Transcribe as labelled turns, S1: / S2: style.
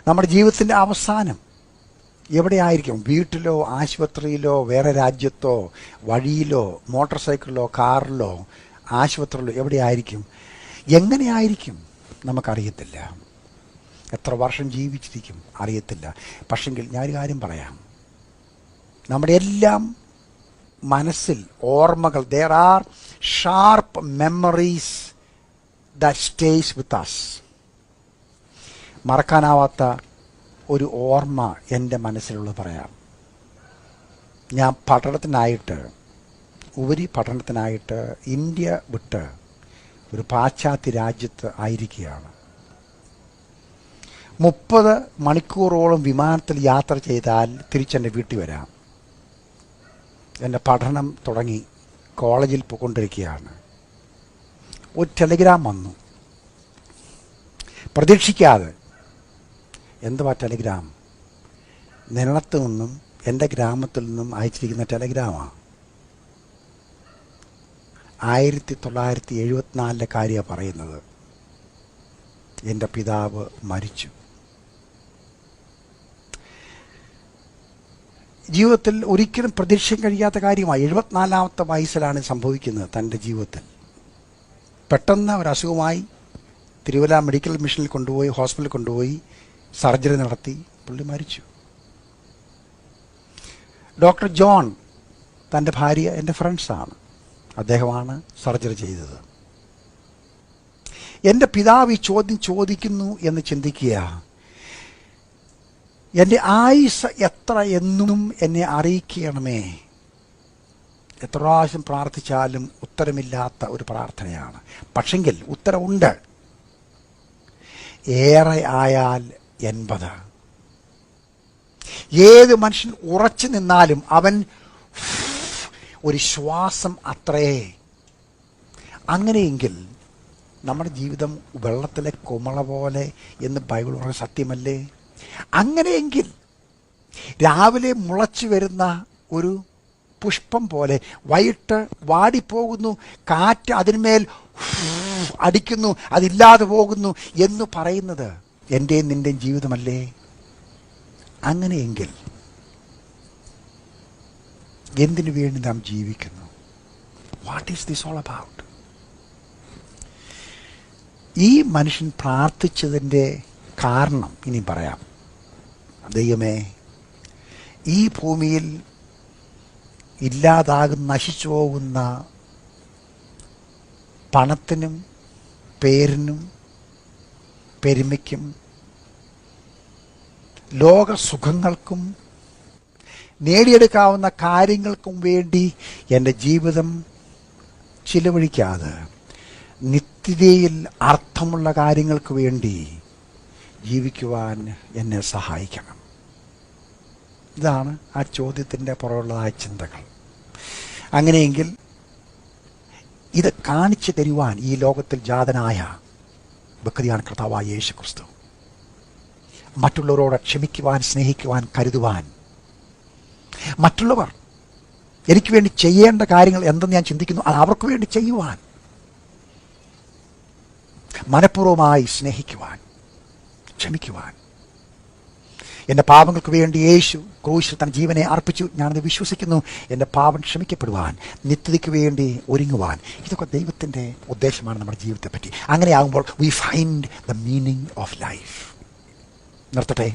S1: നമ്മുടെ ജീവിതത്തിൻ്റെ അവസാനം എവിടെയായിരിക്കും? വീട്ടിലോ, ആശുപത്രിയിലോ, വേറെ രാജ്യത്തോ, വഴിയിലോ, മോട്ടോർ സൈക്കിളിലോ, കാറിലോ, ആശുപത്രിയിലോ എവിടെയായിരിക്കും? എങ്ങനെയായിരിക്കും? നമുക്കറിയത്തില്ല. എത്ര വർഷം ജീവിച്ചിരിക്കും അറിയത്തില്ല. പക്ഷെങ്കിൽ ഞാനൊരു കാര്യം പറയാം, നമ്മുടെ എല്ലാം മനസ്സിൽ ഓർമ്മകൾ, there are sharp memories that stays with us. മറക്കാനാവാത്ത ഒരു ഓർമ്മ എൻ്റെ മനസ്സിലുള്ളത് പറയാം. ഞാൻ ഉപരിപഠനത്തിനായിട്ട് ഇന്ത്യ വിട്ട് ഒരു പാശ്ചാത്യ രാജ്യത്ത് ആയിരിക്കുകയാണ്. 30 മണിക്കൂറോളം വിമാനത്തിൽ യാത്ര ചെയ്താൽ തിരിച്ചെൻ്റെ വീട്ടിൽ വരാം. എൻ്റെ പഠനം തുടങ്ങി, കോളേജിൽ പോയിക്കൊണ്ടിരിക്കുകയാണ്. ഒരു ടെലിഗ്രാം വന്നു, പ്രതീക്ഷിക്കാതെ. എന്തുവാ ടെലിഗ്രാം? നിലത്ത് നിന്നും, എൻ്റെ ഗ്രാമത്തിൽ നിന്നും അയച്ചിരിക്കുന്ന ടെലിഗ്രാമാണ്. 1974 കാര്യമാണ് പറയുന്നത്. എൻ്റെ പിതാവ് മരിച്ചു. ജീവിതത്തിൽ ഒരിക്കലും പ്രതീക്ഷിക്കാൻ കഴിയാത്ത കാര്യമാണ്. 74-ാമത്തെ വയസ്സിലാണ് സംഭവിക്കുന്നത് തൻ്റെ ജീവിതത്തിൽ. പെട്ടെന്ന് ഒരു അസുഖമായി തിരുവല്ല മെഡിക്കൽ മിഷനിൽ കൊണ്ടുപോയി, ഹോസ്പിറ്റലിൽ കൊണ്ടുപോയി സർജറി നടത്തി, പുള്ളി മരിച്ചു. ഡോക്ടർ ജോൺ, തൻ്റെ ഭാര്യ എൻ്റെ ഫ്രണ്ട്സാണ്, അദ്ദേഹമാണ് സർജറി ചെയ്തത്. എൻ്റെ പിതാവ് ഈ ചോദ്യം ചോദിക്കുന്നു എന്ന് ചിന്തിക്കുക, എൻ്റെ ആയുസ് എത്ര എന്നും എന്നെ അറിയിക്കണമേ. എത്ര പ്രാവശ്യം പ്രാർത്ഥിച്ചാലും ഉത്തരമില്ലാത്ത ഒരു പ്രാർത്ഥനയാണ്. പക്ഷെങ്കിൽ ഉത്തരവുണ്ട്. ഏറെ ആയാൽ 80. ഏത് മനുഷ്യൻ ഉറച്ചു നിന്നാലും അവൻ ഒരു ശ്വാസം അത്രേ. അങ്ങനെയെങ്കിൽ നമ്മുടെ ജീവിതം വെള്ളത്തിലെ കുമള പോലെ എന്ന് ബൈബിൾ പറഞ്ഞ സത്യമല്ലേ? അങ്ങനെയെങ്കിൽ രാവിലെ മുളച്ചു വരുന്ന ഒരു പുഷ്പം പോലെ വൈകിട്ട് വാടിപ്പോകുന്നു, കാറ്റ് അതിന്മേൽ അടിക്കുന്നു, അതില്ലാതെ പോകുന്നു എന്ന് പറയുന്നത് എൻ്റെയും നിൻ്റെയും ജീവിതമല്ലേ? അങ്ങനെയെങ്കിൽ എന്തിനു വേണ്ടി നാം ജീവിക്കുന്നു? What is this all about? ഈ മനുഷ്യൻ പ്രാർത്ഥിച്ചതിൻ്റെ കാരണം ഇനി പറയാം. ദൈവമേ, ഈ ഭൂമിയിൽ ഇല്ലാതാകുന്ന, നശിച്ചു പോകുന്ന പണത്തിനും പേരിനും പെരുമയ്ക്കും ലോകസുഖങ്ങൾക്കും നേടിയെടുക്കാവുന്ന കാര്യങ്ങൾക്കും വേണ്ടി എൻ്റെ ജീവിതം ചിലവഴിക്കാതെ നിത്യതയിൽ അർത്ഥമുള്ള കാര്യങ്ങൾക്ക് വേണ്ടി ജീവിക്കുവാൻ എന്നെ സഹായിക്കണം. ഇതാണ് ആ ചോദ്യത്തിൻ്റെ പുറമുള്ളതായ ചിന്തകൾ. അങ്ങനെയെങ്കിൽ ഇത് കാണിച്ചു തരുവാൻ ഈ ലോകത്തിൽ ജാതനായ വ്യക്തിയാണ് കർത്താവായ യേശു ക്രിസ്തു. മറ്റുള്ളവരോട് ക്ഷമിക്കുവാൻ, സ്നേഹിക്കുവാൻ, കരുതുവാൻ, മറ്റുള്ളവർ എനിക്ക് വേണ്ടി ചെയ്യേണ്ട കാര്യങ്ങൾ എന്തെന്ന് ഞാൻ ചിന്തിക്കുന്നു അത് അവർക്ക് വേണ്ടി ചെയ്യുവാൻ, മനഃപൂർവ്വമായി സ്നേഹിക്കുവാൻ, ക്ഷമിക്കുവാൻ. എൻ്റെ പാപങ്ങൾക്ക് വേണ്ടി യേശു ക്രൂശിൽ തൻ്റെ ജീവനെ അർപ്പിച്ചു. ഞാനത് വിശ്വസിക്കുന്നു. എൻ്റെ പാപം ക്ഷമിക്കപ്പെടുവാൻ, നിത്യതയ്ക്ക് വേണ്ടി ഒരുങ്ങുവാൻ. ഇതൊക്കെ ദൈവത്തിൻ്റെ ഉദ്ദേശമാണ് നമ്മുടെ ജീവിതത്തെ പറ്റി. അങ്ങനെയാകുമ്പോൾ we find the meaning of life. നിർത്തട്ടെ.